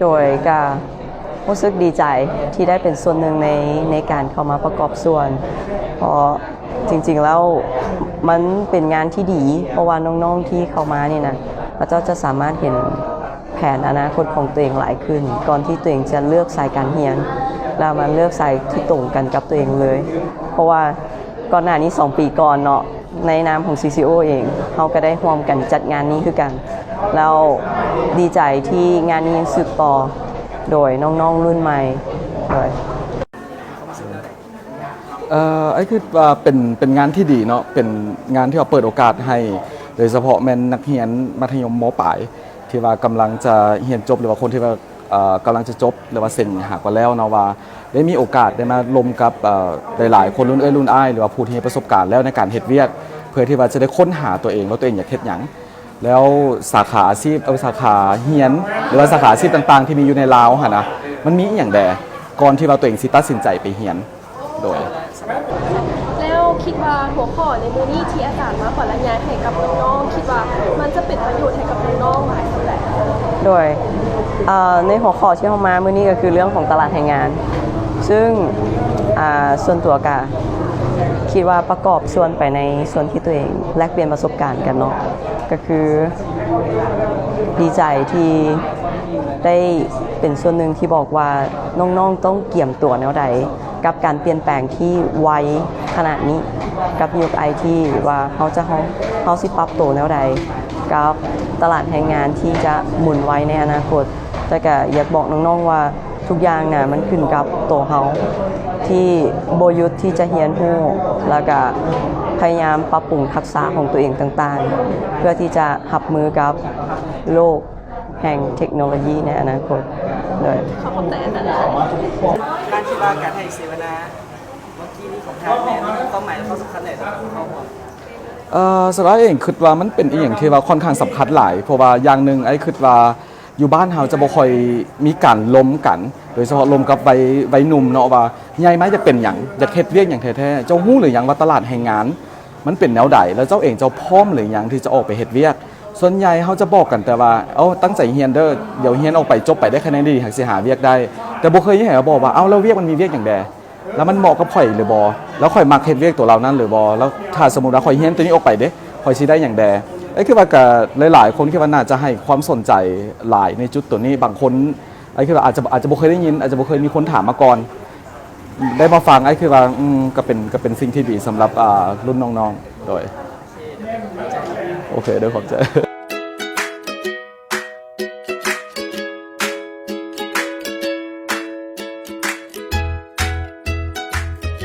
โดยก็รู้สึกดีใจที่ได้เป็นส่วนหนึ่งในการเข้ามาประกอบส่วนเพราะจริงๆแล้วมันเป็นงานที่ดีเพราะว่าน้องๆที่เข้ามานี่นะพระเจ้าจะสามารถเห็นแผนอนาคตของตัวเองหลายขึ้นก่อนที่ตัวเองจะเลือกสายการเรียนแล้วมันเลือกสายที่ตรงกันกับตัวเองเลยเพราะว่าก่อนหน้านี้2 ปีก่อนเนาะในนามของ CCO เองเขาก็ได้ร่วมกันจัดงานนี้คือกันแล้วดีใจที่งานนี้ยังสืบต่อโดยน้องๆรุ่นใหม่โดยไอ้คือว่าเป็นงานที่ดีเนาะเป็นงานที่เราเปิดโอกาสให้โดยเฉพาะแม่นนักเรียนมัธยมม.ปลายที่ว่ากำลังจะเรียนจบหรือว่าคนที่ว่ากำลังจะจบหรือว่าเซ็นหากว่าแล้วเนาะว่าได้มีโอกาสได้มาลมกับหลายๆคนรุ่นรุ่นอ้ายหรือว่าผู้ที่มีประสบการณ์แล้วในการเฮ็ดเวียกเพื่อที่ว่าจะได้ค้นหาตัวเองว่าตัวเองอยากเฮ็ดหยังแล้วสาขาอาชีพสาขาเรียนหรือว่าสาขาอาชีพต่างๆที่มีอยู่ในลาวหั่นนะมันมีอย่างใดก่อนที่ว่าตัวเองสิตัดสินใจไปเรียนโดยแล้วคิดว่าหัวข้อในมื้อนี้ที่อาจารย์มาขอรายงานให้กับน้องๆคิดว่ามันจะเป็นประโยชน์ให้กับน้องๆหลายเท่าไหร่โดยในหัวข้อที่เข้ามามื้อนี้ก็คือเรื่องของตลาดแรงงานซึ่งส่วนตัวก็คิดว่าประกอบส่วนไปในส่วนที่ตัวเองแลกเปลี่ยนประสบการณ์กันเนาะก็คือดีใจที่ได้เป็นส่วนหนึ่งที่บอกว่าน้องๆต้องเกี่ยมตัวแนวใดกับการเปลี่ยนแปลงที่ไวขนาดนี้กับยุคไอทีว่าเขาสิปรับตัวแนวใดกับตลาดแรงงานที่จะหมุนไวในอนาคตแต่ก็อยากบอกน้องๆว่าทุกอย่างน่ะมันขึ้นกับตัวเขาที่โบยุทธที่จะเรียนรู้แล้วก็พยายามปรับปรุงทักษะของตัวเองต่างๆเพื่อที่จะรับมือกับโลกแห่งเทคโนโลยีในอนาคตเลยขอบคุณแต่อาจารย์การที่ว่าการให้เสวนาเมื่อกี้นี้ของทางแม่เป้าหมายและข้อสำคัญไหนต่างๆเขาบอกสำหรับเองคิดว่ามันเป็นอีกอย่างที่ว่าค่อนข้างสำคัญหลายเพราะว่าอย่างหนึ่งไอ้คิดว่าอยู่บ้านเฮาจะบ่ค่อยมีการล้มกันโดยเฉพาะล้มกับใบหนุ่มเนาะว่าใหญ่ไหมจะเป็นอย่างจะเฮ็ดเวียกอย่างแท้ๆเจ้าฮู้หรือยังว่าตลาดแรงงานมันเป็นแนวใดแล้วเจ้าเองเจ้าพร้อมหรือยังที่จะออกไปเฮ็ดเวียกส่วนใหญ่เขาจะบอกกันแต่ว่าตั้งใจเรียนเด้อเดี๋ยวเรียนออกไปจบไปได้คะแนนดีหากสิหาเวียกได้แต่บ่เคยเห็นเขาบอกว่าแล้วเวียกมันมีเวียกอย่างใดแล้วมันเหมาะกับข่อยหรือบ่แล้วข่อยมักเฮ็ดเวียกตัวเรานั้นหรือบ่แล้วถ้าสมมุติว่าข่อยเรียนตัวนี้ออกไปเด้ข่อยสิได้อย่างใดไอ้คือว่าก็หลายๆคนคิดว่าน่าจะให้ความสนใจหลายในจุดตัวนี้บางคนไอ้คือว่าอาจจะบ่เคยได้ยินอาจจะบ่เคยมีคนถามมาก่อนได้มาฟังไอ้คือว่าก็เป็นสิ่งที่ดีสำหรับรุ่นน้องๆโดยโอเคด้วยขอบใจ